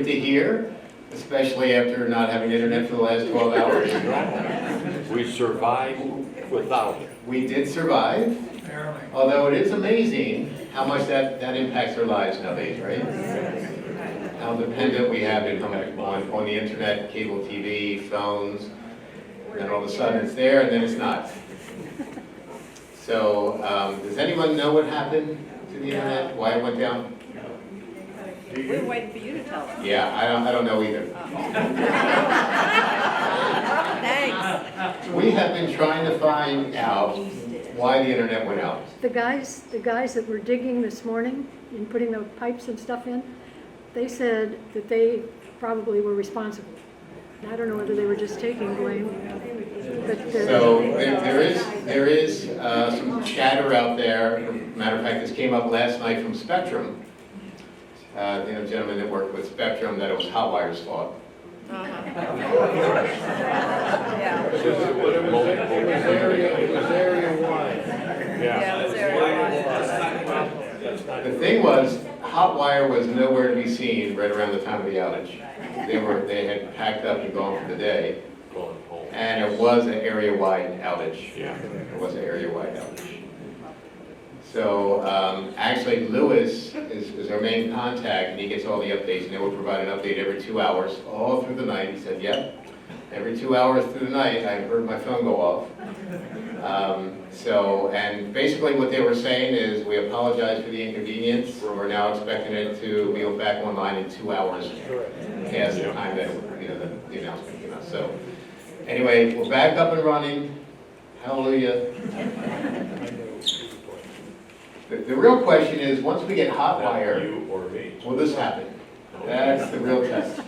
to hear, especially after not having internet for the last 12 hours. We survived without it. We did survive, although it is amazing how much that impacts our lives nowadays, right? How dependent we have been on the internet, cable TV, phones, and all of a sudden it's there and then it's not. So, does anyone know what happened to the internet? Why it went down? We're waiting for you to tell us. Yeah, I don't know either. Thanks. We have been trying to find out why the internet went out. The guys that were digging this morning and putting the pipes and stuff in, they said that they probably were responsible. And I don't know whether they were just taking blame, but So there is some chatter out there. Matter of fact, this came up last night from Spectrum. Gentleman that worked with Spectrum, that it was Hotwire's fault. Yeah. It was area-wide. Yeah, it was area-wide. The thing was, Hotwire was nowhere to be seen right around the time of the outage. They had packed up and gone for the day, Going home. and it was an area-wide outage. Yeah. It was an area-wide outage. So actually, Lewis is our main contact, and he gets all the updates, and they will provide an update every 2 hours, all through the night. He said, yep, every 2 hours through the night, I heard my phone go off. And basically what they were saying is, we apologize for the inconvenience. We're now expecting it to be back online in 2 hours past the time that the announcement came out. So anyway, we're back up and running. Hallelujah. The real question is, once we get Hotwire, You or me. will this happen? That's the real test.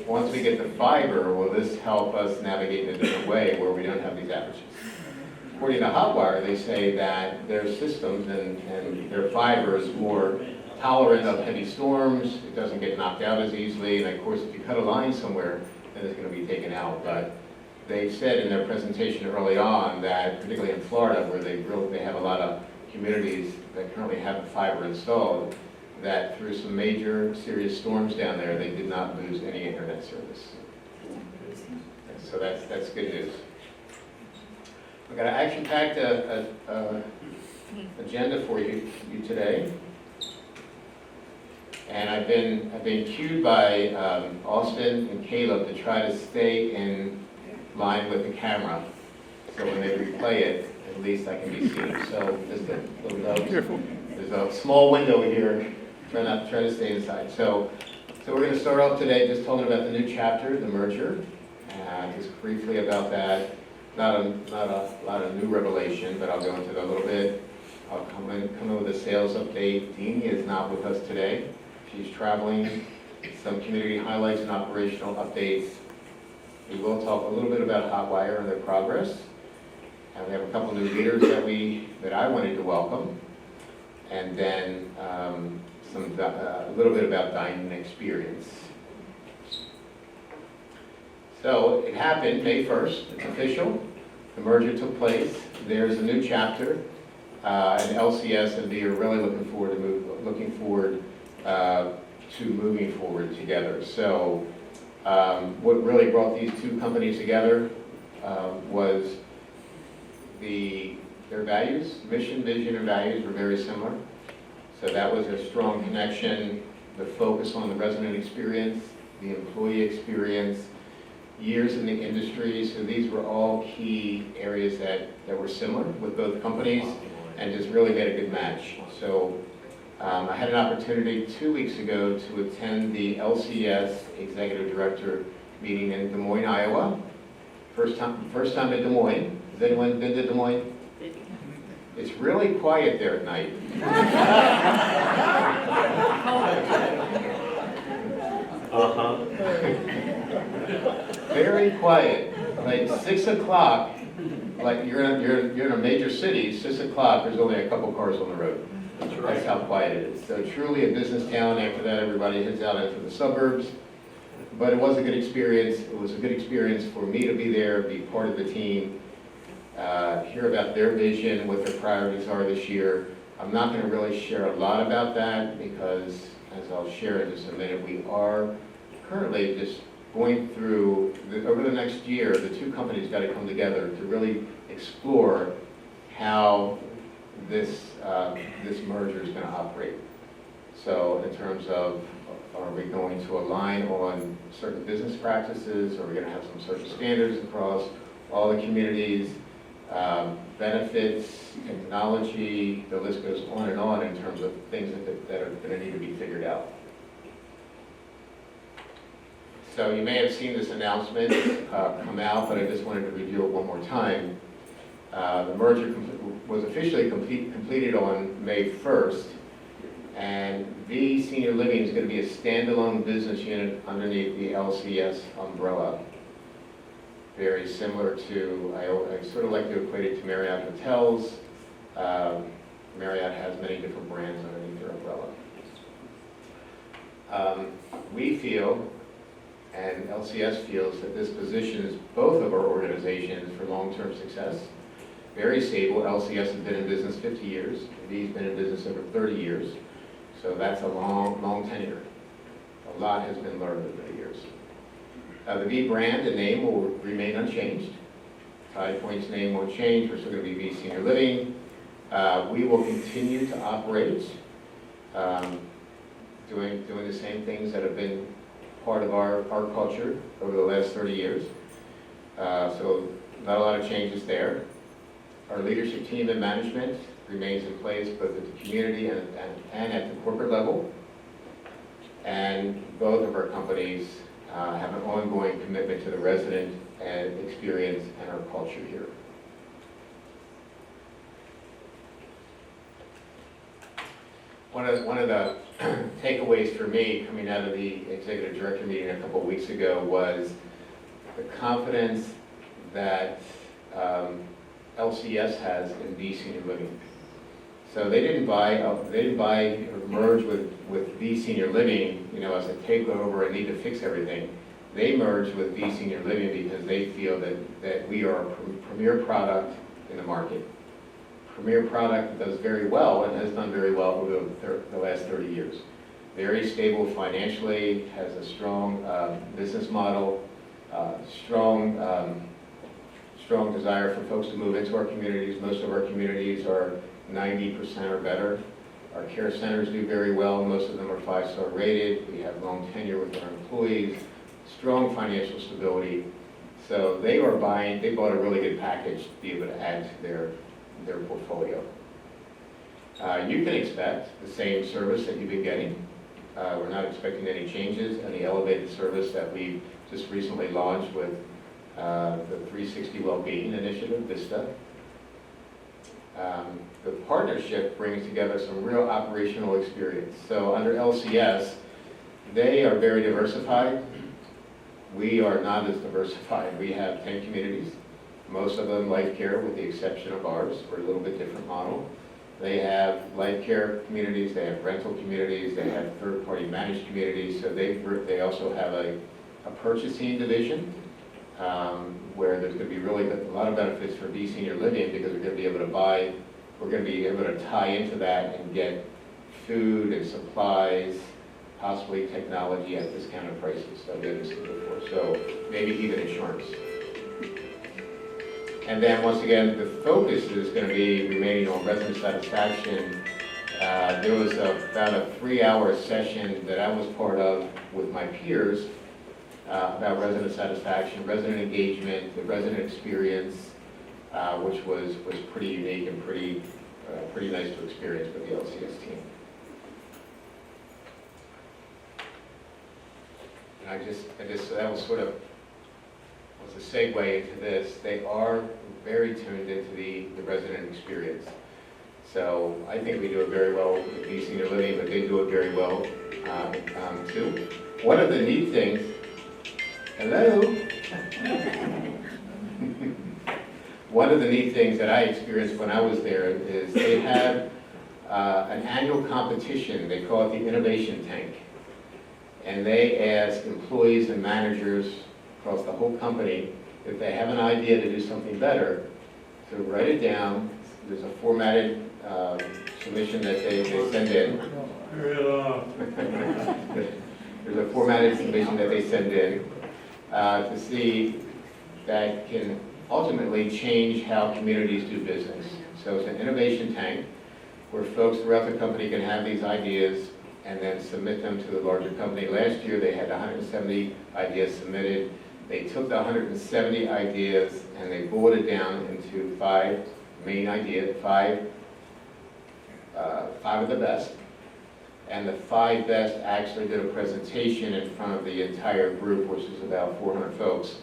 Once we get the fiber, will this help us navigate in a different way where we don't have these outages? According to Hotwire, they say that their systems and their fiber is more tolerant of heavy storms. It doesn't get knocked out as easily. And of course, if you cut a line somewhere, then it's going to be taken out. But they said in their presentation early on that, particularly in Florida, where they have a lot of communities that currently have the fiber installed, that through some major serious storms down there, they did not lose any internet service. So that's good news. We've got an action-packed agenda for you today. And I've been cued by Austin and Caleb to try to stay in line with the camera. So when they replay it, at least I can be seen. So just a little note. There's a small window here. Try to stay inside. So we're going to start off today just talking about the new chapter, the merger. Just briefly about that. Not a lot of new revelation, but I'll go into it a little bit. I'll come in with a sales update. Deanie is not with us today. She's traveling. Some community highlights and operational updates. We will talk a little bit about Hotwire and their progress. And we have a couple new leaders that I wanted to welcome. And then a little bit about dining experience. So it happened May 1st, it's official. The merger took place. There's a new chapter, and LCS and V are really looking forward to moving forward together. So what really brought these two companies together was their values, mission, vision, and values were very similar. So that was a strong connection, the focus on the resident experience, the employee experience, years in the industry. So these were all key areas that were similar with both companies and just really made a good match. So I had an opportunity 2 weeks ago to attend the LCS Executive Director meeting in Des Moines, Iowa. First time in Des Moines. Has anyone been to Des Moines? It's really quiet there at night. Very quiet. Like 6 o'clock, like you're in a major city, 6 o'clock, there's only a couple cars on the road. That's how quiet it is. So truly a business town. After that, everybody heads out into the suburbs. But it was a good experience. It was a good experience for me to be there, be part of the team, hear about their vision, what their priorities are this year. I'm not going to really share a lot about that because as I'll share in just a minute, we are currently just going through, over the next year, the two companies got to come together to really explore how this merger is going to operate. So in terms of, are we going to align on certain business practices? Are we going to have some certain standards across all the communities? Benefits, technology, the list goes on in terms of things that are going to need to be figured out. So you may have seen this announcement come out, but I just wanted to review it one more time. The merger was officially completed on May 1st, and V Senior Living is going to be a standalone business unit underneath the LCS umbrella. Very similar to, I sort of like to equate it to Marriott Hotels. Marriott has many different brands underneath their umbrella. We feel, and LCS feels, that this positions both of our organizations for long-term success. Very stable. LCS has been in business 50 years. V's been in business over 30 years. So that's a long tenure. A lot has been learned over the years. The V brand and name will remain unchanged. Tide Point's name won't change. We're still going to be V Senior Living. We will continue to operate, doing the same things that have been part of our culture over the last 30 years. So not a lot of changes there. Our leadership team and management remains in place both at the community and at the corporate level. And both of our companies have an ongoing commitment to the resident and experience and our culture here. One of the takeaways for me coming out of the executive director meeting a couple of weeks ago was the confidence that LCS has in V Senior Living. So they didn't buy or merge with V Senior Living, as a takeover and need to fix everything. They merged with V Senior Living because they feel that we are a premier product in the market. Premier product does very well and has done very well over the last 30 years. Very stable financially, has a strong business model, strong desire for folks to move into our communities. Most of our communities are 90% or better. Our care centers do very well. Most of them are 5-star rated. We have long tenure with our employees, strong financial stability. So they bought a really good package to be able to add to their portfolio. You can expect the same service that you've been getting. We're not expecting any changes, and the elevated service that we just recently launched with the 360 Wellbeing Initiative, VISTA. The partnership brings together some real operational experience. So under LCS, they are very diversified. We are not as diversified. We have 10 communities, most of them life care with the exception of ours. We're a little bit different model. They have life care communities, they have rental communities, they have third-party managed communities. So they also have a purchasing division where there's going to be really a lot of benefits for V Senior Living because we're going to be able to tie into that and get food and supplies, possibly technology at discounted prices. So I've done this before. So maybe even insurance. And then once again, the focus is going to be remaining on resident satisfaction. There was about a 3-hour session that I was part of with my peers about resident satisfaction, resident engagement, the resident experience, which was pretty unique and pretty nice to experience with the LCS team. And that was sort of was a segue into this. They are very tuned into the resident experience. So I think we do it very well with V Senior Living, but they do it very well too. One of the neat things, hello. One of the neat things that I experienced when I was there is they have an annual competition. They call it the Innovation Tank. And they ask employees and managers across the whole company if they have an idea to do something better, to write it down. There's a formatted submission that they send in. There's a formatted submission that they send in to see that can ultimately change how communities do business. So it's an innovation tank where folks throughout the company can have these ideas and then submit them to the larger company. Last year, they had 170 ideas submitted. They took the 170 ideas and they boiled it down into 5 main ideas, five of the best. And the 5 best actually did a presentation in front of the entire group, which is about 400 folks.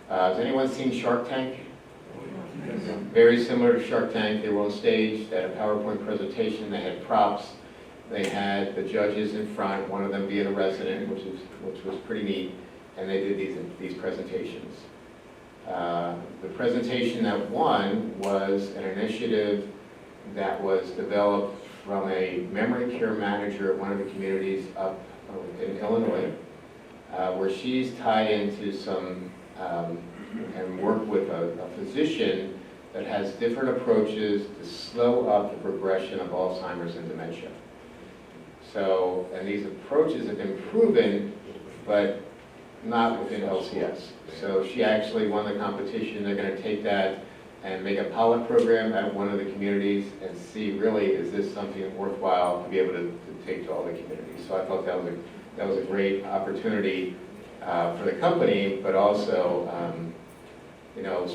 Has anyone seen Shark Tank? Very similar to Shark Tank. They were on stage, they had a PowerPoint presentation, they had props, they had the judges in front, one of them being a resident, which was pretty neat, and they did these presentations. The presentation that won was an initiative that was developed from a memory care manager at one of the communities up in Illinois, where she's tied into some and worked with a physician that has different approaches to slow up the progression of Alzheimer's and dementia. So, and these approaches have been proven, but not within LCS. So she actually won the competition. They're going to take that and make a pilot program at one of the communities and see really is this something worthwhile to be able to take to all the communities. So I thought that was a great opportunity for the company, but also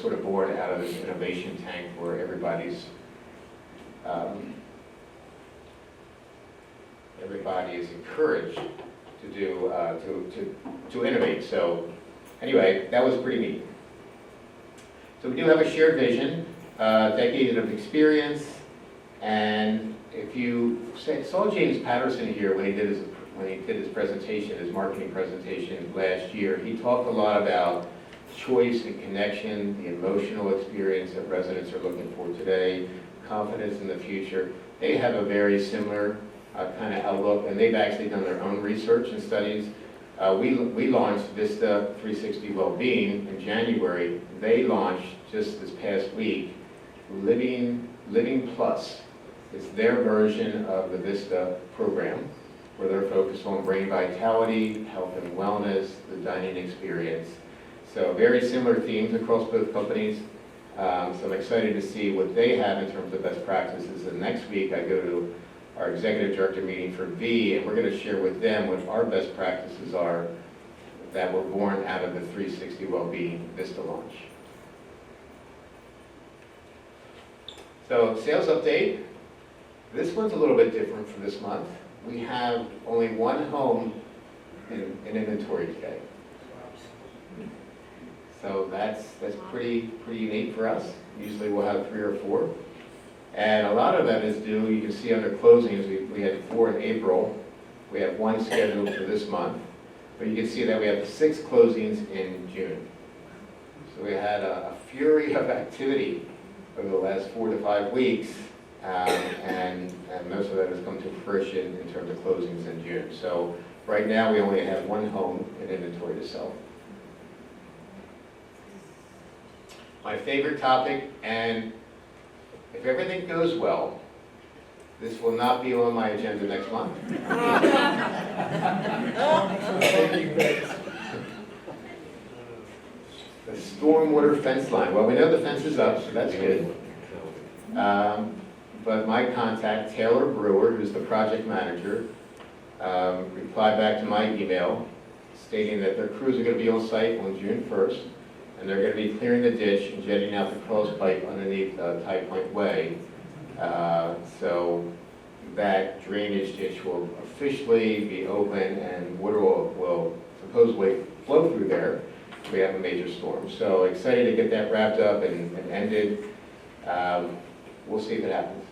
sort of born out of this innovation tank where everybody is encouraged to do to innovate. So anyway, that was pretty neat. So we do have a shared vision, decades of experience, and if you saw James Patterson here when he did his presentation, his marketing presentation last year, he talked a lot about choice and connection, the emotional experience that residents are looking for today, confidence in the future. They have a very similar kind of outlook, and they've actually done their own research and studies. We launched Vista 360 Wellbeing in January. They launched just this past week Living Plus. It's their version of the Vista program, where they're focused on brain vitality, health and wellness, the dining experience. So very similar themes across both companies. So I'm excited to see what they have in terms of best practices. And next week I go to our executive director meeting for V, and we're going to share with them what our best practices are that were born out of the 360 Wellbeing Vista launch. So sales update. This one's a little bit different for this month. We have only 1 home in inventory today. So that's pretty unique for us. Usually we'll have 3 or 4. And a lot of that is due, you can see under closings, we had 4 in April. We have 1 scheduled for this month. But you can see that we have 6 closings in June. So we had a fury of activity over the last 4 to 5 weeks. And most of that has come to fruition in terms of closings in June. So right now we only have 1 home in inventory to sell. My favorite topic, and if everything goes well, this will not be on my agenda next month. The stormwater fence line. Well, we know the fence is up, so that's good. But my contact, Taylor Brewer, who's the project manager, replied back to my email stating that their crews are going to be on site on June 1st, and they're going to be clearing the ditch and jetting out the cross pipe underneath Tie Point Way. So that drainage ditch will officially be open and water will supposedly flow through there if we have a major storm. So excited to get that wrapped up and ended. We'll see if it happens.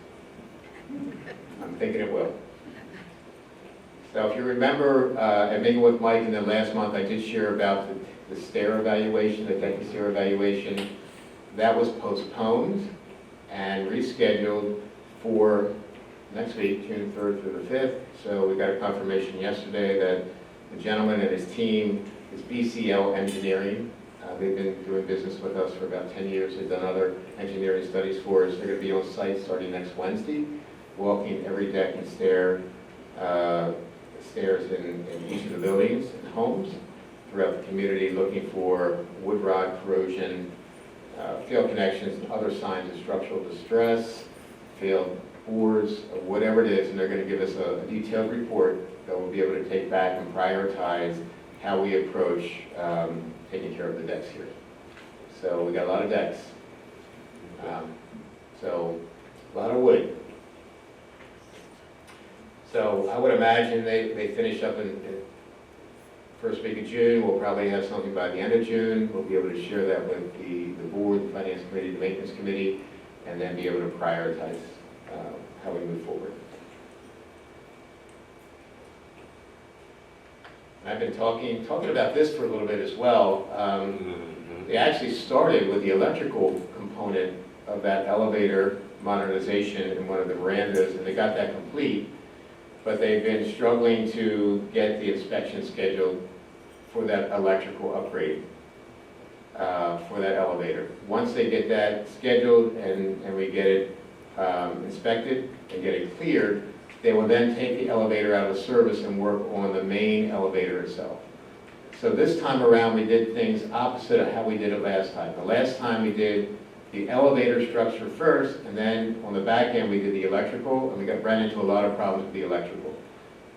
I'm thinking it will. So if you remember, at meeting with Mike in the last month, I did share about the stair evaluation, the deck stair evaluation. That was postponed and rescheduled for next week, June 3rd through the 5th. So we got a confirmation yesterday that the gentleman and his team is BCL Engineering. They've been doing business with us for about 10 years. They've done other engineering studies for us. They're going to be on site starting next Wednesday, walking every deck and stair stairs in each of the buildings and homes throughout the community, looking for wood rot corrosion, failed connections, and other signs of structural distress, failed boards, whatever it is, and they're going to give us a detailed report that we'll be able to take back and prioritize how we approach taking care of the decks here. So we got a lot of decks. So a lot of wood. So I would imagine they finish up in first week of June. We'll probably have something by the end of June. We'll be able to share that with the board, the finance committee, the maintenance committee, and then be able to prioritize how we move forward. I've been talking about this for a little bit as well. They actually started with the electrical component of that elevator modernization in one of the verandas, and they got that complete, but they've been struggling to get the inspection scheduled for that electrical upgrade for that elevator. Once they get that scheduled and we get it inspected and get it cleared, they will then take the elevator out of service and work on the main elevator itself. So this time around, we did things opposite of how we did it last time. The last time we did the elevator structure first, and then on the back end, we did the electrical, and we ran into a lot of problems with the electrical.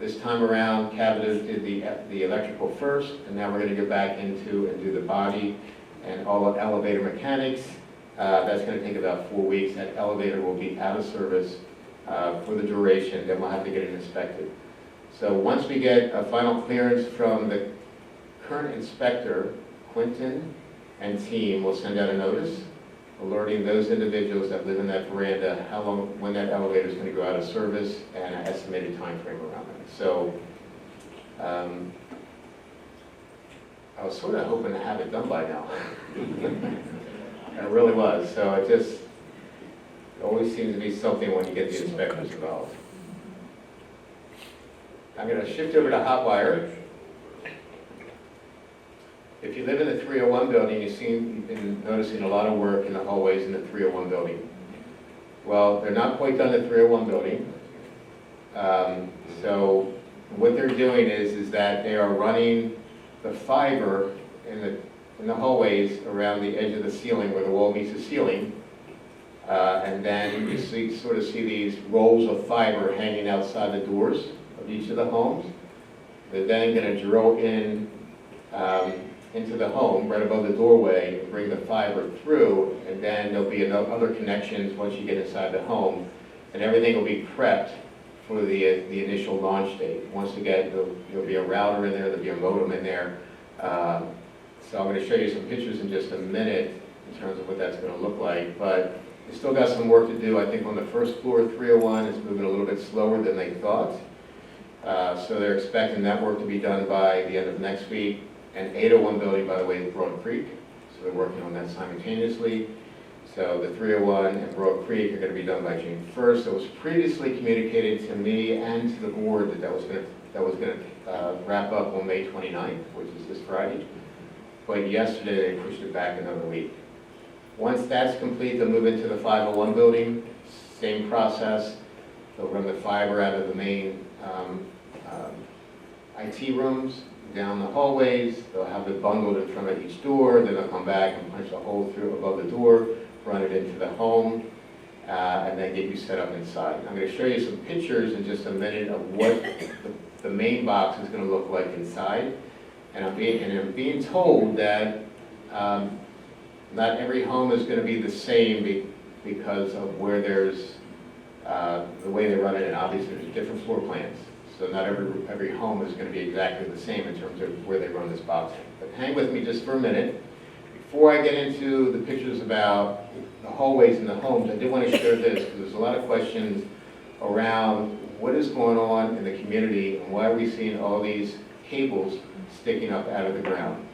This time around, Cavitas did the electrical first, and now we're going to go back into and do the body and all of elevator mechanics. That's going to take about 4 weeks. That elevator will be out of service for the duration, then we'll have to get it inspected. So once we get a final clearance from the current inspector, Quentin and team will send out a notice alerting those individuals that live in that veranda how long, when that elevator is going to go out of service, and an estimated time frame around that. So I was sort of hoping to have it done by now. It really was. So it just always seems to be something when you get the inspectors involved. I'm going to shift over to Hotwire. If you live in the 301 building, you've been noticing a lot of work in the hallways in the 301 building. Well, they're not quite done the 301 building. So what they're doing is that they are running the fiber in the hallways around the edge of the ceiling where the wall meets the ceiling. And then you sort of see these rolls of fiber hanging outside the doors of each of the homes. They're then going to drill in into the home right above the doorway and bring the fiber through, and then there'll be other connections once you get inside the home, and everything will be prepped for the initial launch date. Once again, there'll be a router in there, there'll be a modem in there. So I'm going to show you some pictures in just a minute in terms of what that's going to look like, but they still got some work to do. I think on the first floor, 301 is moving a little bit slower than they thought. So they're expecting that work to be done by the end of next week. And 801 building, by the way, is Broad Creek, so they're working on that simultaneously. So the 301 and Broad Creek are going to be done by June 1st. It was previously communicated to me and to the board that was going to wrap up on May 29th, which is this Friday. But yesterday they pushed it back another week. Once that's complete, they'll move into the 501 building. Same process. They'll run the fiber out of the main IT rooms down the hallways. They'll have it bundled in front of each door. Then they'll come back and punch a hole through above the door, run it into the home, and then get you set up inside. I'm going to show you some pictures in just a minute of what the main box is going to look like inside. And I'm being told that not every home is going to be the same because of where there's the way they run it, and obviously there's different floor plans. So not every home is going to be exactly the same in terms of where they run this box. But hang with me just for a minute. Before I get into the pictures about the hallways in the homes, I did want to share this because there's a lot of questions around what is going on in the community and why are we seeing all these cables sticking up out of the ground.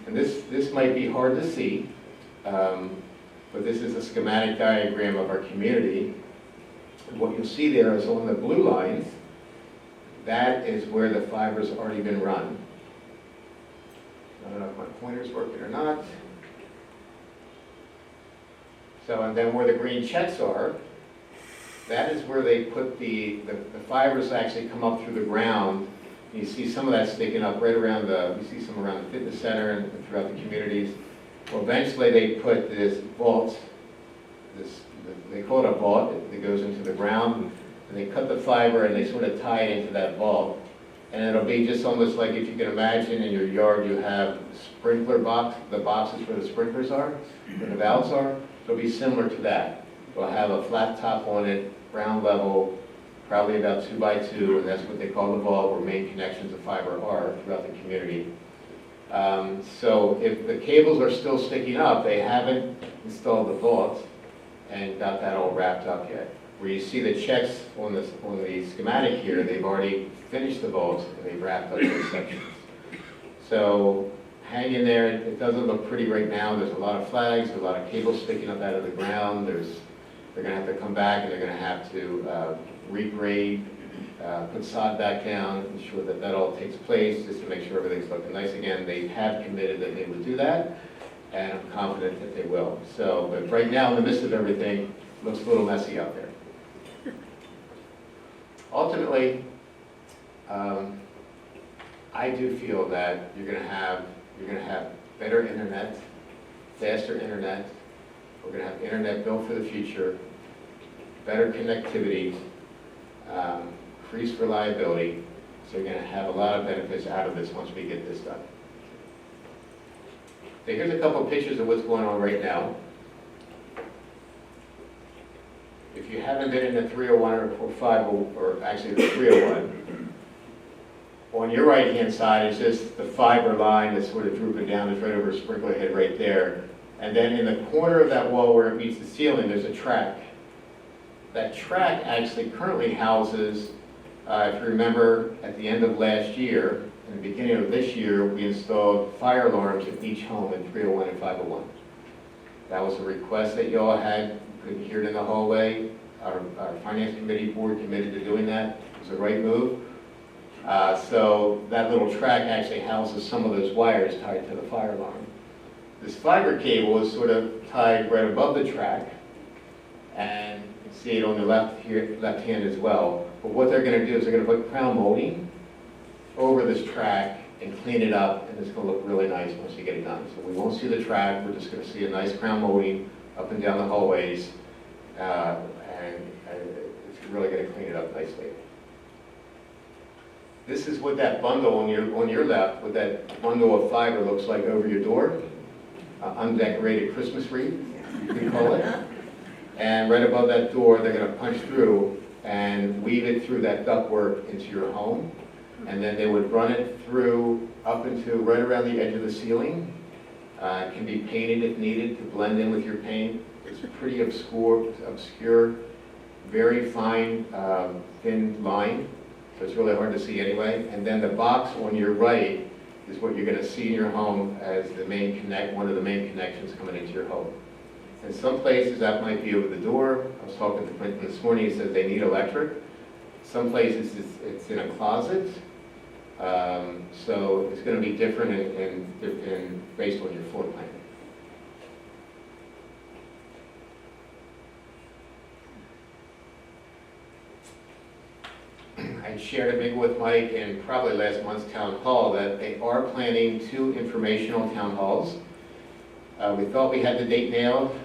And this might be hard to see, but this is a schematic diagram of our community. And what you'll see there is on the blue lines, that is where the fiber's already been run. I don't know if my pointer's working or not. So, and then where the green checks are, that is where they put the fibers actually come up through the ground. You see some of that sticking up right around you see some around the fitness center and throughout the communities. Well, eventually they put this vault, they call it a vault, that goes into the ground, and they cut the fiber and they sort of tie it into that vault. And it'll be just almost like, if you can imagine, in your yard you have sprinkler box, the boxes where the sprinklers are, where the valves are. It'll be similar to that. It'll have a flat top on it, ground level, probably about 2 by 2, and that's what they call the vault, where main connections of fiber are throughout the community. So if the cables are still sticking up, they haven't installed the vault and got that all wrapped up yet. Where you see the checks on the schematic here, they've already finished the vaults and they've wrapped up those sections. So hang in there. It doesn't look pretty right now. There's a lot of flags, there's a lot of cables sticking up out of the ground. They're going to have to come back and they're going to have to regrade, put sod back down, ensure that that all takes place, just to make sure everything's looking nice again. They have committed that they would do that, and I'm confident that they will. So, but right now, in the midst of everything, it looks a little messy out there. Ultimately, I do feel that you're going to have better internet, faster internet. We're going to have internet built for the future, better connectivity, increased reliability. So you're going to have a lot of benefits out of this once we get this done. So here's a couple of pictures of what's going on right now. If you haven't been in the 301 or 50, or actually the 301, on your right-hand side is just the fiber line that's sort of drooping down. It's right over a sprinkler head right there. And then in the corner of that wall where it meets the ceiling, there's a track. That track actually currently houses, if you remember, at the end of last year, in the beginning of this year, we installed fire alarms at each home in 301 and 501. That was a request that you all had. You couldn't hear it in the hallway. Our finance committee board committed to doing that. It was the right move. So that little track actually houses some of those wires tied to the fire alarm. This fiber cable is sort of tied right above the track, and you can see it on the left hand as well. But what they're going to do is they're going to put crown molding over this track and clean it up, and it's going to look really nice once you get it done. So we won't see the track, we're just going to see a nice crown molding up and down the hallways, and it's really going to clean it up nicely. This is what that bundle on your left, what that bundle of fiber looks like over your door. Undecorated Christmas wreath, you can call it. And right above that door, they're going to punch through and weave it through that ductwork into your home. And then they would run it through up into right around the edge of the ceiling. It can be painted if needed to blend in with your paint. It's pretty obscure, very fine, thin line. So it's really hard to see anyway. And then the box on your right is what you're going to see in your home as the one of the main connections coming into your home. In some places that might be over the door. I was talking to Clinton this morning, he said they need electric. Some places it's in a closet. So it's going to be different in based on your floor plan. I shared it maybe with Mike in probably last month's town hall that they are planning 2 informational town halls. We thought we had the date nailed,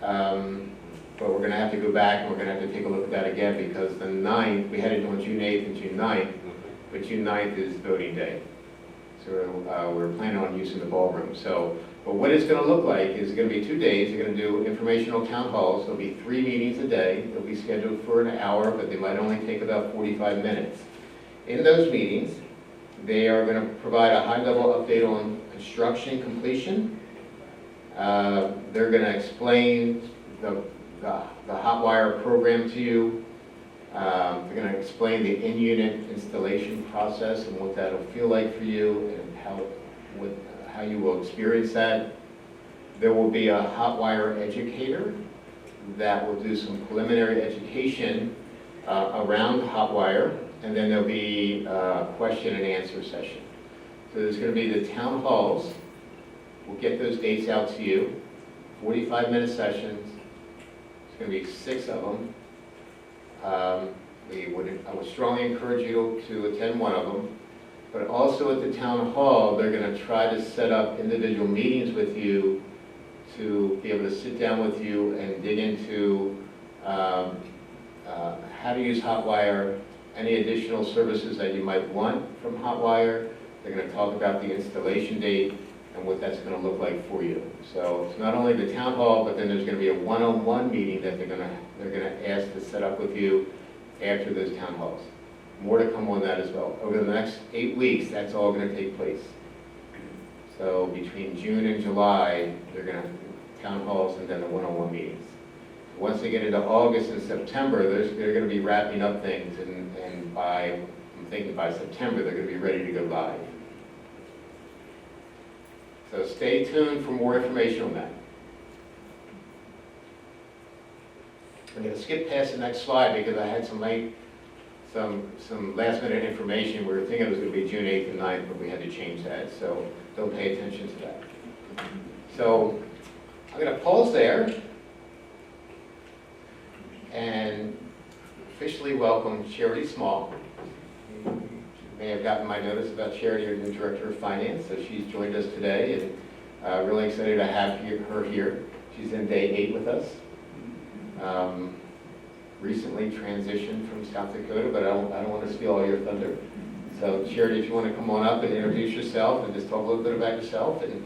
but we're going to have to go back and we're going to have to take a look at that again because the 9th, we had it on June 8th and June 9th, but June 9th is voting day. So we're planning on using the ballroom. But what it's going to look like is going to be 2 days. You're going to do informational town halls. There'll be 3 meetings a day. They'll be scheduled for an hour, but they might only take about 45 minutes. In those meetings, they are going to provide a high-level update on construction completion. They're going to explain the hot wire program to you. They're going to explain the in-unit installation process and what that'll feel like for you and how you will experience that. There will be a hot wire educator that will do some preliminary education around hot wire, and then there'll be a question and answer session. So there's going to be the town halls. We'll get those dates out to you. 45-minute sessions. There's going to be 6 of them. I would strongly encourage you to attend one of them. But also at the town hall, they're going to try to set up individual meetings with you to be able to sit down with you and dig into how to use Hotwire, any additional services that you might want from Hotwire. They're going to talk about the installation date and what that's going to look like for you. So it's not only the town hall, but then there's going to be a one-on-one meeting that they're going to ask to set up with you after those town halls. More to come on that as well. Over the next 8 weeks, that's all going to take place. So between June and July, they're going to have town halls and then the one-on-one meetings. Once they get into August and September, they're going to be wrapping up things, and I'm thinking by September, they're going to be ready to go live. So stay tuned for more information on that. I'm going to skip past the next slide because I had some last minute information. We were thinking it was going to be June 8th and 9th, but we had to change that, so don't pay attention to that. So I'm going to pause there and officially welcome Charity Small. You may have gotten my notice about Charity, our new Director of Finance, so she's joined us today, and really excited to have her here. She's in day 8 with us. Recently transitioned from South Dakota, but I don't want to steal all your thunder. So Charity, if you want to come on up and introduce yourself and just talk a little bit about yourself. And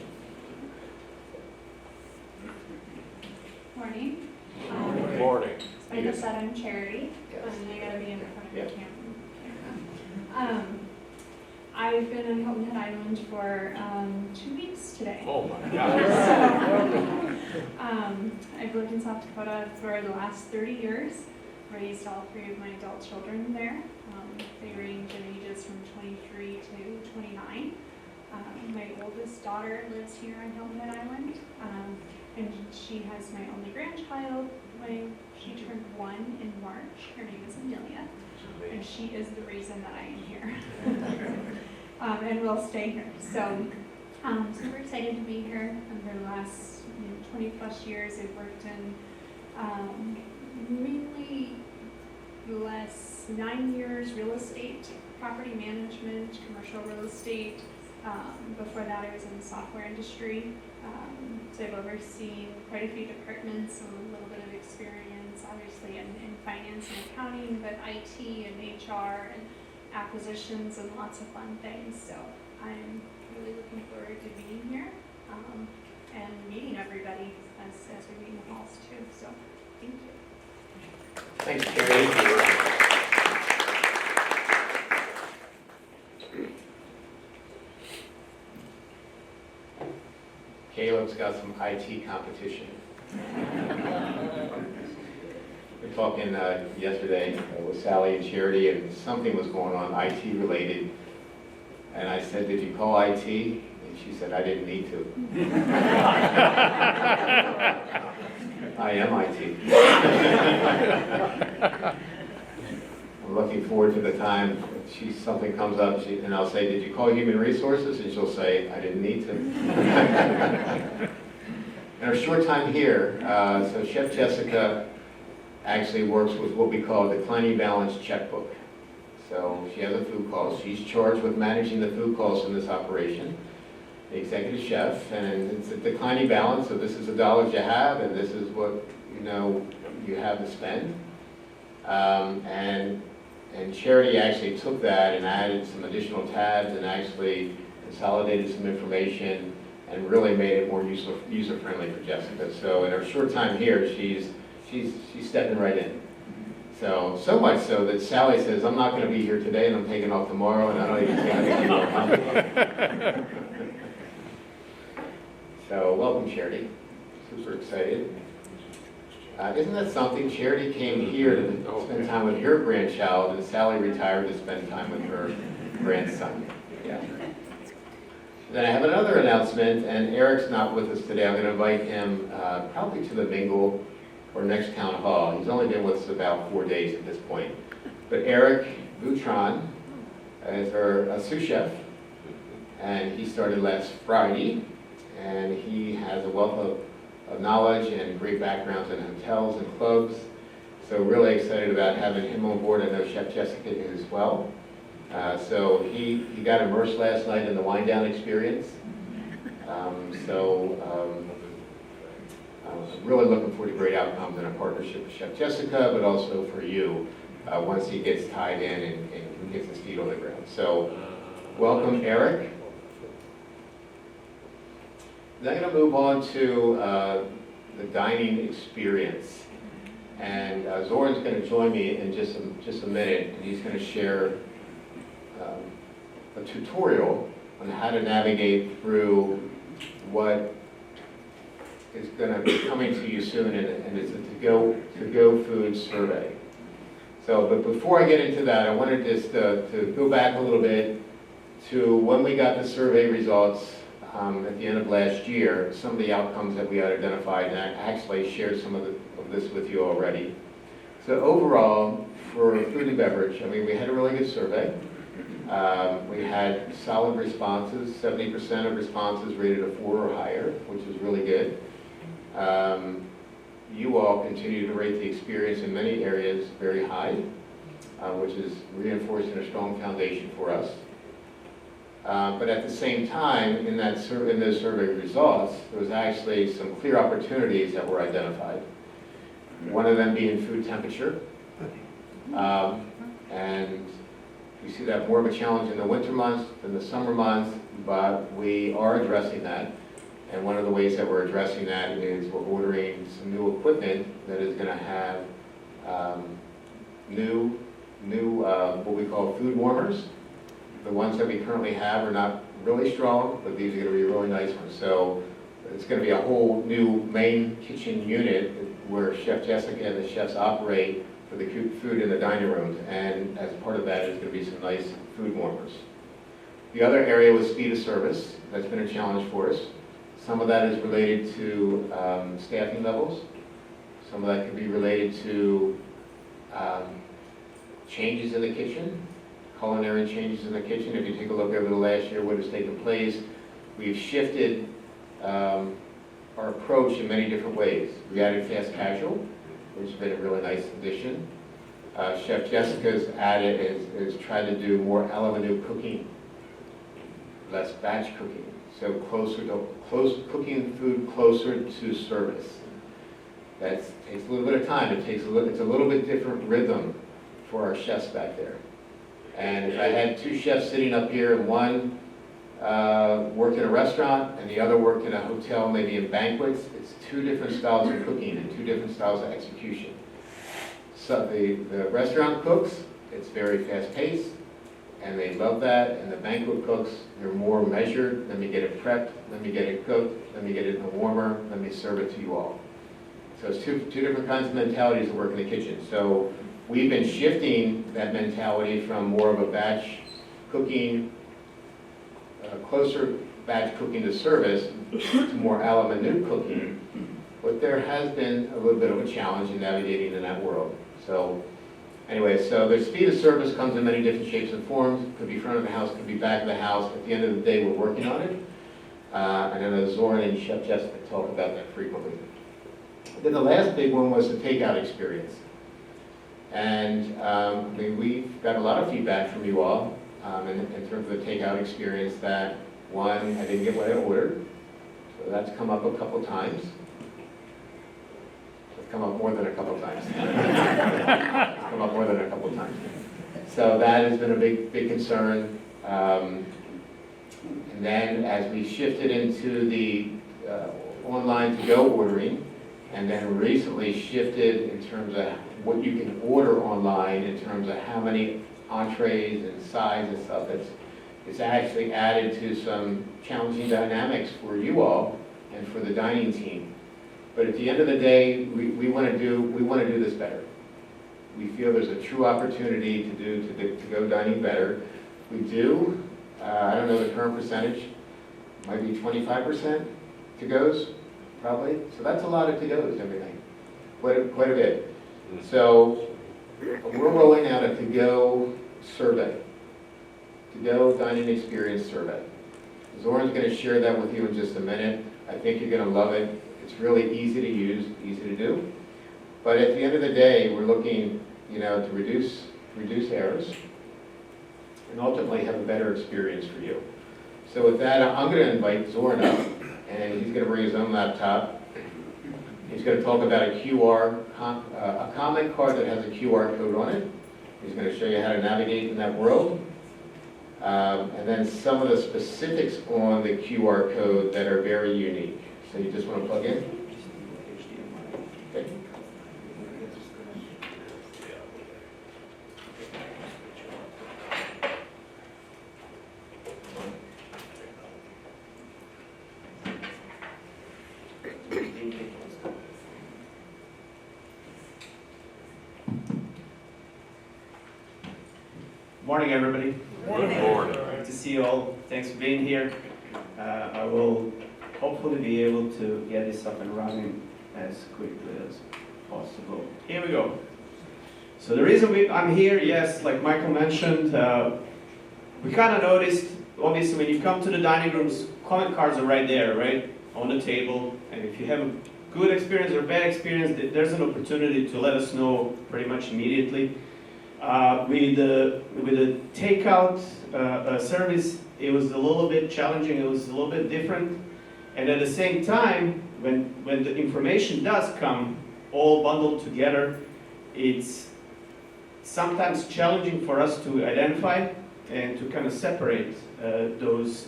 Morning. Good morning. Like I said, I'm Charity, Yes. and I gotta be in front of the Yep. camera. I've been in Hilton Head Island for 2 weeks today. Oh, my God. I've lived in South Dakota for the last 30 years. Raised all 3 of my adult children there. They range in ages from 23 to 29. My oldest daughter lives here on Hilton Head Island, and she has my only grandchild. She turned 1 in March. Her name is Amelia, and she is the reason that I am here. And will stay here. So super excited to be here. Over the last 20 plus years, I've worked in mainly the last 9 years real estate, property management, commercial real estate. Before that, I was in the software industry. So I've overseen quite a few departments, a little bit of experience, obviously, in finance and accounting, but IT and HR and acquisitions and lots of fun things. So I'm really looking forward to being here and meeting everybody as we meet in the halls too. So thank you. thanks, Charity. Caleb's got some IT competition. We were talking yesterday with Sally and Charity, and something was going on IT related. And I said, "Did you call IT?" And she said, "I didn't need to." I am IT. I'm looking forward to the time something comes up, and I'll say, "Did you call Human Resources?" And she'll say, "I didn't need to." In our short time here, so Chef Jessica actually works with what we call a declining balance checkbook. So she has a food cost. She's charged with managing the food costs in this operation, the executive chef, and it's a declining balance. So this is the dollars you have, and this is what you have to spend. And Charity actually took that and added some additional tabs and actually consolidated some information and really made it more user-friendly for Jessica. So in her short time here, she's stepping right in. So much so that Sally says, "I'm not going to be here today, and I'm taking off tomorrow, and I don't even think I'm going to come." So welcome, Charity. Super excited. Isn't that something? Charity came here to spend time with her grandchild, and Sally retired to spend time with her grandson. Yeah. Then I have another announcement, and Eric's not with us today. I'm going to invite him probably to the bingo or next town hall. He's only been with us about 4 days at this point. But Eric Boutron is our sous chef, and he started last Friday, and he has a wealth of knowledge and great backgrounds in hotels and clubs. So really excited about having him on board. I know Chef Jessica is as well. So he got immersed last night in the wind down experience. I'm really looking forward to great outcomes in a partnership with Chef Jessica, but also for you once he gets tied in and gets his feet on the ground. So welcome, Eric. Then I'm going to move on to the dining experience. And Zoran's going to join me in just a minute, and he's going to share a tutorial on how to navigate through what is going to be coming to you soon, and it's a to-go food survey. So, but before I get into that, I wanted just to go back a little bit to when we got the survey results at the end of last year, some of the outcomes that we had identified, and I actually shared some of this with you already. So overall, for food and beverage, I mean, we had a really good survey. We had solid responses, 70% of responses rated a 4 or higher, which is really good. You all continue to rate the experience in many areas very high, which is reinforcing a strong foundation for us. But at the same time, in those survey results, there was actually some clear opportunities that were identified. One of them being food temperature. And we see that more of a challenge in the winter months than the summer months, but we are addressing that. And one of the ways that we're addressing that is we're ordering some new equipment that is going to have new what we call food warmers. The ones that we currently have are not really strong, but these are going to be really nice ones. So it's going to be a whole new main kitchen unit where Chef Jessica and the chefs operate for the food in the dining rooms. And as part of that is going to be some nice food warmers. The other area was speed of service. That's been a challenge for us. Some of that is related to staffing levels. Some of that could be related to changes in the kitchen, culinary changes in the kitchen. If you take a look over the last year, what has taken place, we've shifted our approach in many different ways. We added fast casual, which has been a really nice addition. Chef Jessica's added is tried to do more a la menu cooking, less batch cooking. So cooking food closer to service. That takes a little bit of time. It's a little bit different rhythm for our chefs back there. And if I had two chefs sitting up here, and one worked in a restaurant and the other worked in a hotel, maybe in banquets, it's two different styles of cooking and two different styles of execution. So the restaurant cooks, it's very fast-paced, and they love that. And the banquet cooks, they're more measured. Let me get it prepped, let me get it cooked, let me get it in a warmer, let me serve it to you all. So it's two different kinds of mentalities that work in the kitchen. So we've been shifting that mentality from more of a batch cooking, closer batch cooking to service, to more a la menu cooking. But there has been a little bit of a challenge in navigating in that world. So anyway, so the speed of service comes in many different shapes and forms. Could be front of the house, could be back of the house. At the end of the day, we're working on it. And I know Zoran and Chef Jessica talk about that frequently. Then the last big one was the takeout experience. And we've got a lot of feedback from you all in terms of the takeout experience that, one, I didn't get what I ordered. So that's come up a couple times. It's come up more than a couple times. It's come up more than a couple times. So that has been a big concern. And then as we shifted into the online to-go ordering, and then recently shifted in terms of what you can order online in terms of how many entrees and sides and stuff, it's actually added to some challenging dynamics for you all and for the dining team. But at the end of the day, we want to do this better. We feel there's a true opportunity to do to-go dining better. We do. I don't know the current percentage. Might be 25% to-goes, probably. So that's a lot of to-goes, everything. Quite a bit. So we're rolling out a to-go survey, to-go dining experience survey. Zoran's going to share that with you in just a minute. I think you're going to love it. It's really easy to use, easy to do. But at the end of the day, we're looking, to reduce errors and ultimately have a better experience for you. So with that, I'm going to invite Zorn up, and he's going to bring his own laptop. He's going to talk about a a comment card that has a QR code on it. He's going to show you how to navigate in that world. And then some of the specifics on the QR code that are very unique. So you just want to plug in? Okay. Morning, everybody. Morning. Good to see you all. Thanks for being here. I will hopefully be able to get this up and running as quickly as possible. Here we go. So the reason I'm here, yes, like Michael mentioned, we kind of noticed, obviously, when you come to the dining rooms, comment cards are right there, right, on the table. And if you have a good experience or bad experience, there's an opportunity to let us know pretty much immediately. With the takeout service, it was a little bit challenging, it was a little bit different. And at the same time, when the information does come all bundled together, it's sometimes challenging for us to identify and to kind of separate those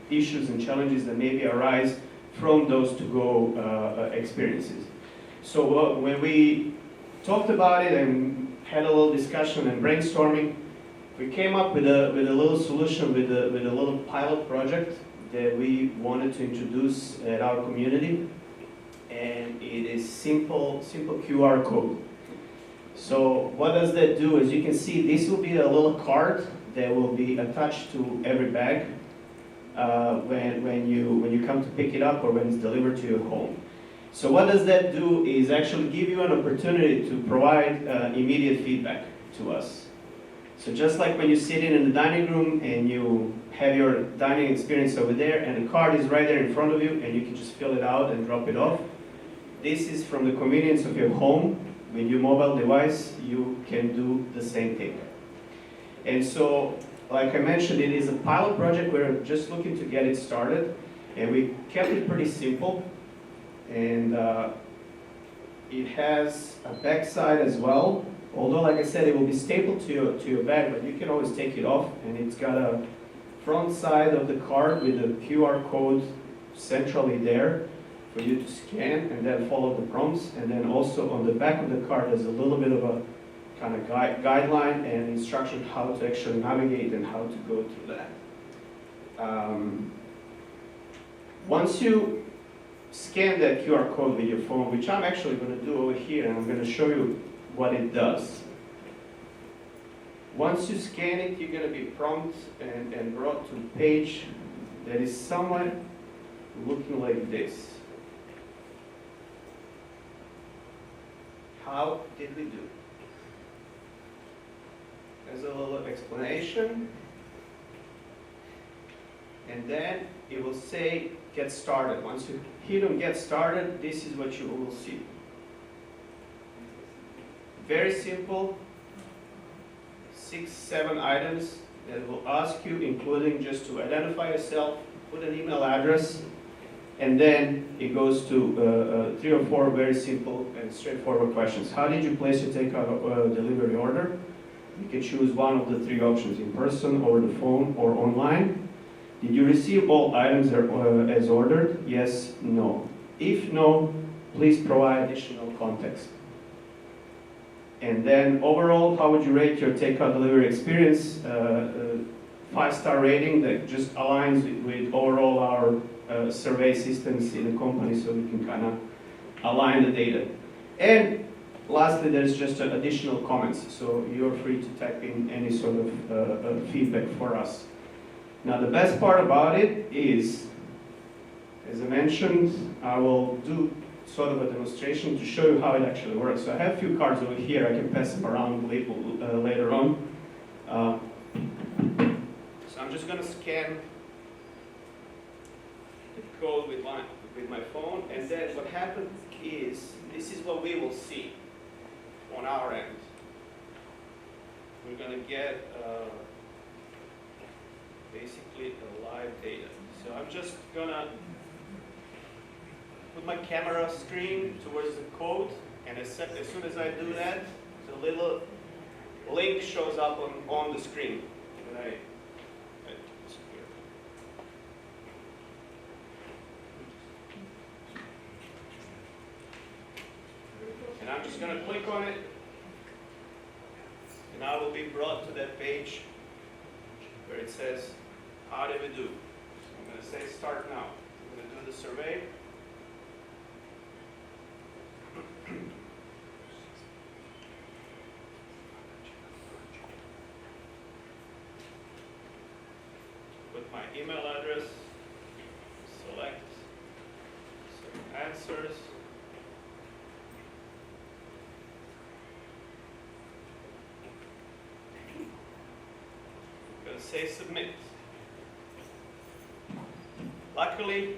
issues and challenges that maybe arise from those to-go experiences. So when we talked about it and had a little discussion and brainstorming, we came up with a little solution, with a little pilot project that we wanted to introduce at our community, and it is simple QR code. So what does that do? As you can see, this will be a little card that will be attached to every bag when you come to pick it up or when it's delivered to your home. So what does that do is actually give you an opportunity to provide immediate feedback to us. So just like when you're sitting in the dining room and you have your dining experience over there and the card is right there in front of you and you can just fill it out and drop it off, this is from the convenience of your home. With your mobile device, you can do the same thing. And so, like I mentioned, it is a pilot project. We're just looking to get it started, and we kept it pretty simple. And it has a back side as well. Although, like I said, it will be stapled to your bag, but you can always take it off. And it's got a front side of the card with a QR code centrally there for you to scan and then follow the prompts. And then also on the back of the card, there's a little bit of a kind of guideline and instruction how to actually navigate and how to go through that. Once you scan that QR code with your phone, which I'm actually going to do over here, and I'm going to show you what it does. Once you scan it, you're going to be prompted and brought to a page that is somewhat looking like this. How did we do? There's a little explanation, and then it will say get started. Once you hit on get started, this is what you will see. Very simple, 6-7 items that will ask you, including just to identify yourself, put an email address, and then it goes to 3 or 4 very simple and straightforward questions. How did you place your takeout delivery order? You can choose one of the 3 options: in person, over the phone, or online. Did you receive all items as ordered? Yes, no. If no, please provide additional context. And then overall, how would you rate your takeout delivery experience? 5-star rating that just aligns with overall our survey systems in the company, so we can kind of align the data. And lastly, there's just additional comments, so you're free to type in any sort of feedback for us. Now, the best part about it is, as I mentioned, I will do sort of a demonstration to show you how it actually works. So I have a few cards over here. I can pass them around later on. So I'm just going to scan the code with my phone, and then what happens is, this is what we will see. on our end. We're going to get basically a live data. So I'm just going to put my camera screen towards the code, and as soon as I do that, the little link shows up on the screen. And I disappear. And I'm just going to click on it, and I will be brought to that page where it says, how did we do? So I'm going to say start now. I'm going to do the survey. Put my email address, select some answers. I'm going to say submit. Luckily,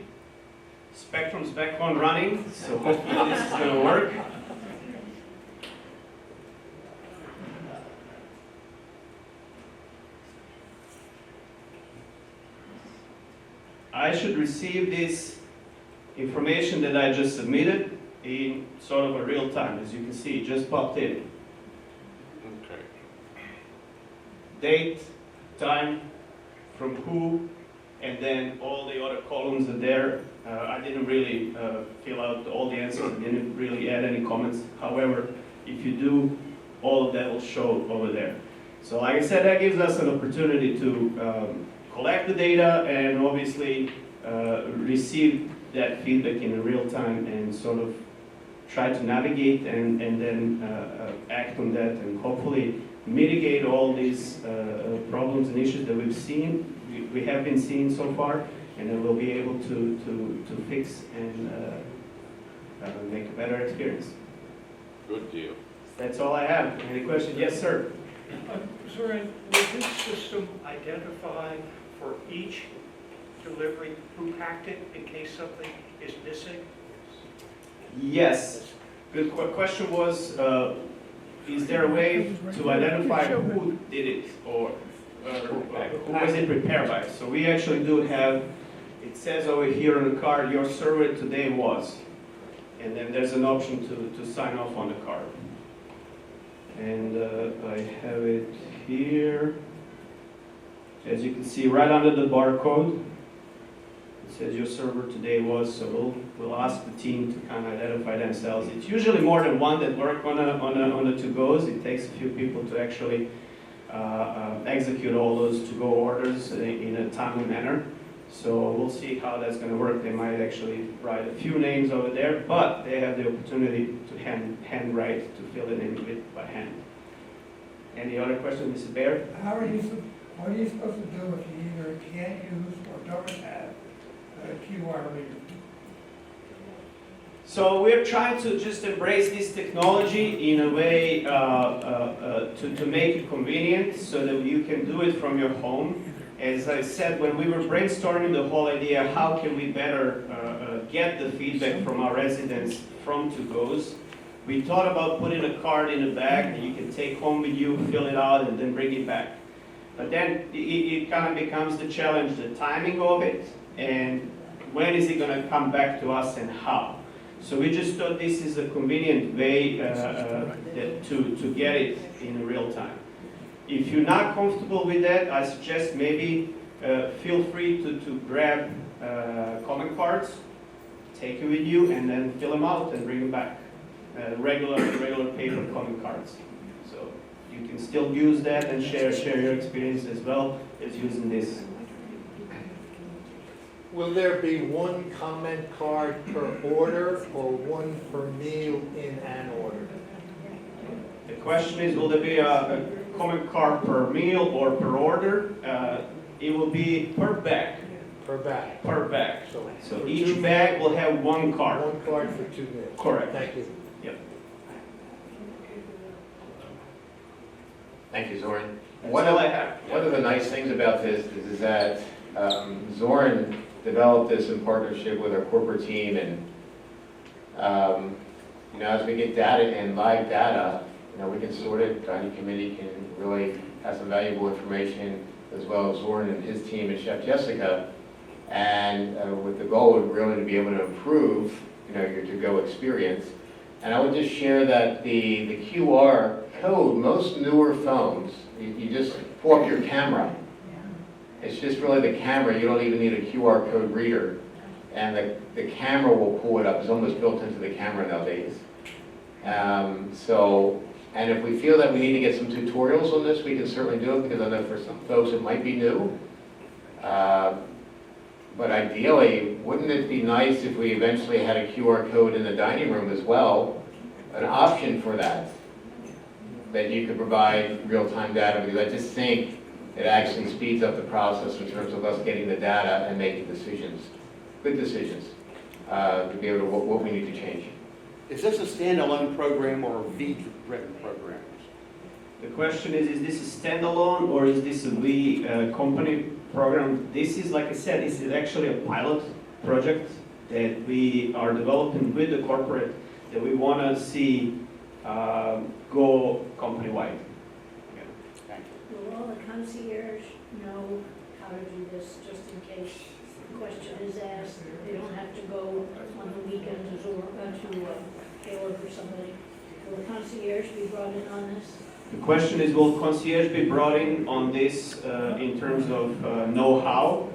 Spectrum's back on running, so hopefully this is going to work. I should receive this information that I just submitted in sort of a real time. As you can see, it just popped in. Okay. Date, time, from who, and then all the other columns are there. I didn't really fill out all the answers. I didn't really add any comments. However, if you do, all of that will show over there. So like I said, that gives us an opportunity to collect the data and obviously receive that feedback in real time and sort of try to navigate and then act on that and hopefully mitigate all these problems and issues that we have been seeing so far, and then we'll be able to fix and make a better experience. Good deal. That's all I have. Any questions? Yes, sir. Zoran, will this system identify for each delivery who packed it in case something is missing? Yes. Good question was, is there a way to identify who did it or who was it prepared by? So we actually do have, it says over here on the card, your server today was. And then there's an option to sign off on the card. And I have it here. As you can see, right under the barcode, it says your server today was. So we'll ask the team to kind of identify themselves. It's usually more than one that work on the to-goes. It takes a few people to actually execute all those to-go orders in a timely manner. So we'll see how that's going to work. They might actually write a few names over there, but they have the opportunity to handwrite, to fill it in by hand. Any other questions, Mrs. Baird? What are you supposed to do if you either can't use or don't have a QR reader? So we're trying to just embrace this technology in a way to make it convenient so that you can do it from your home. As I said, when we were brainstorming the whole idea, how can we better get the feedback from our residents from to-goes, we thought about putting a card in a bag that you can take home with you, fill it out, and then bring it back. But then it kind of becomes the challenge, the timing of it, and when is it going to come back to us and how. So we just thought this is a convenient way to get it in real time. If you're not comfortable with that, I suggest maybe feel free to grab comment cards, take it with you, and then fill them out and bring them back. Regular paper comment cards. So you can still use that and share your experience as well as using this. Will there be one comment card per order or one per meal in an order? The question is, will there be a comment card per meal or per order? It will be per bag. Per bag? Per bag. So So for each 2 bag will have one card. One card for 2 meals? Correct. Thank you. Yep. Thank you, Zoran. That's all I have. One of the nice things about this is that Zoran developed this in partnership with our corporate team, and as we get data in, live data, we can sort it, dining committee can really have some valuable information, as well as Zoran and his team and Chef Jessica, and with the goal of really to be able to improve, your to-go experience. And I would just share that the QR code, most newer phones, you just pull up your camera. It's just really the camera, you don't even need a QR code reader. And the camera will pull it up, it's almost built into the camera nowadays. And if we feel that we need to get some tutorials on this, we can certainly do it, because I know for some folks it might be new. But ideally, wouldn't it be nice if we eventually had a QR code in the dining room as well, an option for that you could provide real-time data, because I just think it actually speeds up the process in terms of us getting the data and making decisions, good decisions, to be able to, what we need to change. Is this a standalone program or a V-written program? The question is this a standalone or is this a V company program? This is, like I said, this is actually a pilot project that we are developing with the corporate that we want to see go company-wide. Will all the concierge know how to do this, just in case the question is asked? They don't have to go on the weekends or to Caleb or somebody. Will the concierge be brought in on this? The question is, will concierge be brought in on this in terms of know-how?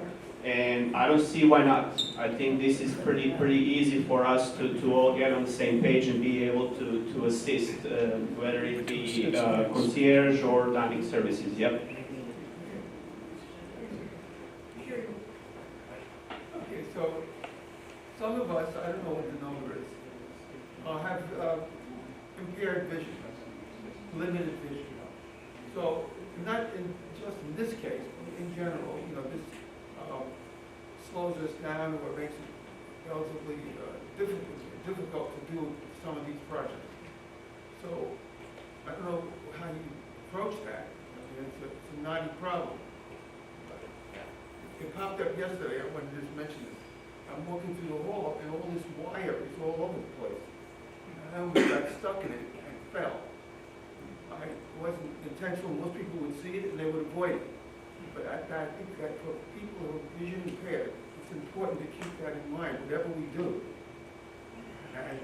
And I don't see why not. I think this is pretty easy for us to all get on the same page and be able to assist, whether it be concierge or dining services. Yep. Okay, so some of us, I don't know what the number is, have impaired vision, limited vision. So not just in this case, but in general, this slows us down or makes it relatively difficult to do some of these projects. So I don't know how you approach that. I mean, it's a knotty problem. But it popped up yesterday. I wanted to just mention this. I'm walking through the hall and all this wire is all over the place. And I almost got stuck in it and fell. It wasn't intentional. Most people would see it and they would avoid it. But I think that for people who are vision impaired, it's important to keep that in mind, whatever we do, and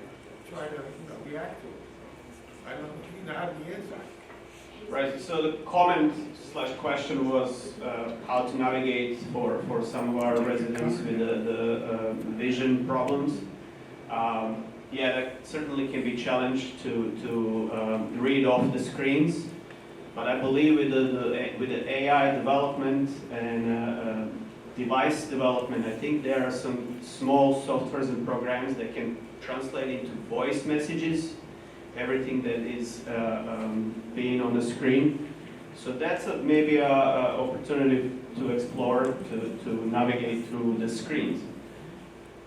try to react to it. I don't know if you know how to answer. Right. So the comment/question was how to navigate for some of our residents with the vision problems. Yeah, that certainly can be challenged to read off the screens. But I believe with the AI development and device development, I think there are some small softwares and programs that can translate into voice messages, everything that is being on the screen. So that's maybe an opportunity to explore, to navigate through the screens.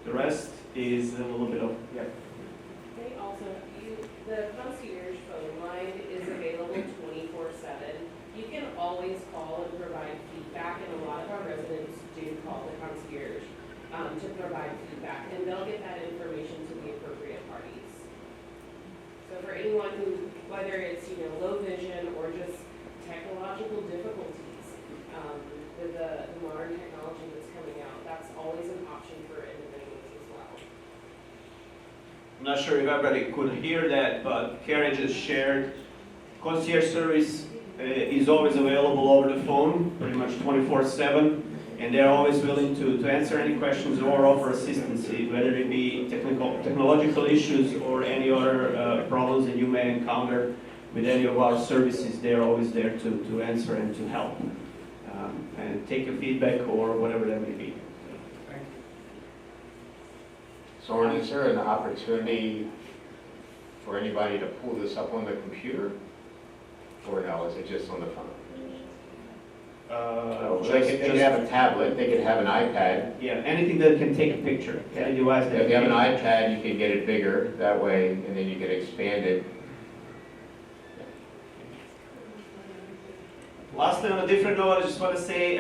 The rest is a little bit of, yeah. They also, the concierge phone line is available 24/7. You can always call and provide feedback, and a lot of our residents do call the concierge to provide feedback, and they'll get that information to the appropriate parties. So for anyone who, whether it's low vision or just technological difficulties with the modern technology that's coming out, that's always an option for individuals as well. I'm not sure if everybody could hear that, but Carrie just shared concierge service is always available over the phone, pretty much 24/7, and they're always willing to answer any questions or offer assistance, whether it be technological issues or any other problems that you may encounter with any of our services. They're always there to answer and to help and take your feedback or whatever that may be. Soren, is there an opportunity for anybody to pull this up on the computer? Or no, is it just on the phone? They could have a tablet, they could have an iPad. Yeah, anything that can take a picture. Any device that If you have an iPad, you can get it bigger that way, and then you can expand it. Lastly, on a different note, I just want to say,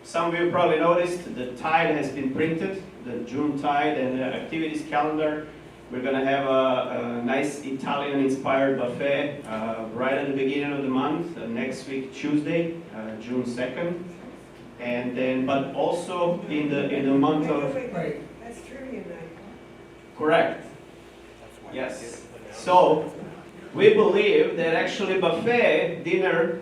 some of you probably noticed the tide has been printed, the June tide and the activities calendar We're gonna have a nice Italian-inspired buffet right at the beginning of the month, next week, Tuesday, June 2nd. And then, but also in the month of... Wait, that's trivia night. Correct. Yes. So, we believe that actually buffet dinner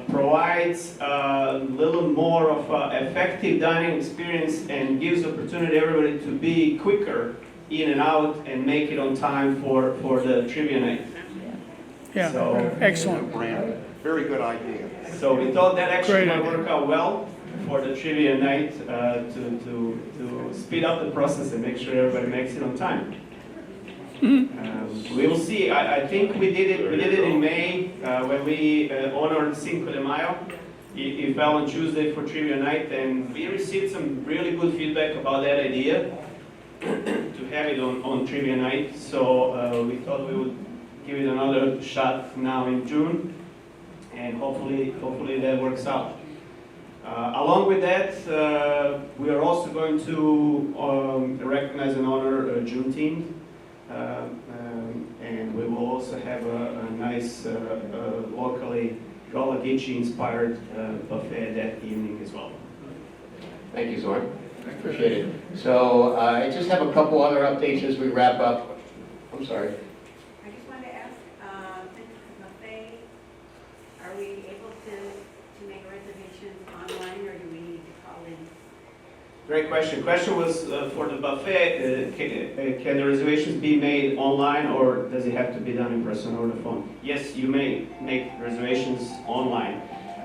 provides a little more of an effective dining experience and gives opportunity everybody to be quicker in and out and make it on time for the trivia night. Yeah, So, excellent. Brand, very good idea. so we thought that actually Great might idea. work out well for the trivia night to speed up the process and make sure everybody makes it on time. We will see. I think we did it in May when we honored Cinco de Mayo. It fell on Tuesday for trivia night, and we received some really good feedback about that idea to have it on trivia night. So we thought we would give it another shot now in June, and hopefully that works out. Along with that, we are also going to recognize and honor Juneteenth. And we will also have a nice locally Gullah Geechee inspired buffet that evening as well. Thank you, Zorn. Appreciate it. So I just have a couple other updates as we wrap up. I'm sorry. I just wanted to ask, since buffet, are we able to make reservations online, or do we need to call in? Great question. Question was for the buffet, can the reservations be made online or does it have to be done in person or the phone? Yes, you may make reservations online.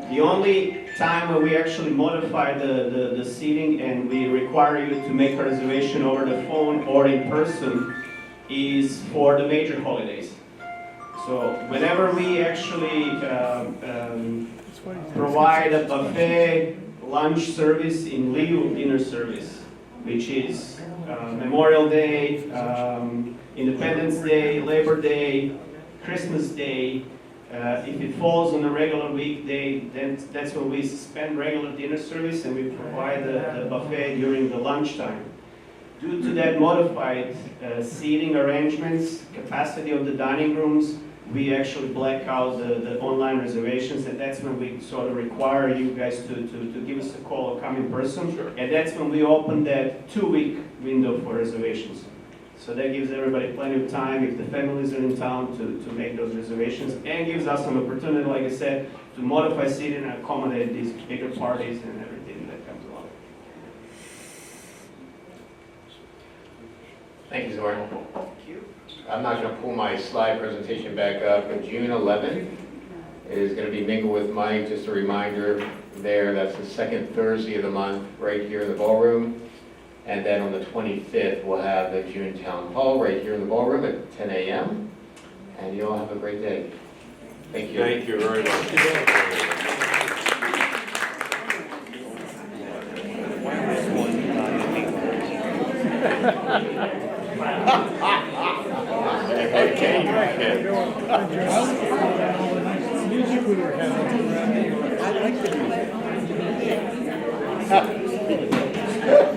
The only time when we actually modify the seating and we require you to make a reservation over the phone or in person is for the major holidays. So whenever we actually provide a buffet lunch service in lieu of dinner service, which is Memorial Day, Independence Day, Labor Day, Christmas Day. If it falls on a regular weekday, then that's when we suspend regular dinner service and we provide the buffet during the lunchtime. Due to that modified seating arrangements, capacity of the dining rooms, we actually black out the online reservations, and that's when we sort of require you guys to give us a call or come in person. Sure. And that's when we open that 2-week window for reservations. So that gives everybody plenty of time, if the families are in town, to make those reservations, and gives us an opportunity, like I said, to modify seating and accommodate these bigger parties and everything that comes along. Thank you, Zorn. I'm not going to pull my slide presentation back up, but June 11th is going to be Mingle with Mike. Just a reminder there, that's the second Thursday of the month, right here in the ballroom. And then on the 25th, we'll have the June Town Hall right here in the ballroom at 10 a.m. And you all have a great day. Thank you. Thank you very much. Music we were having.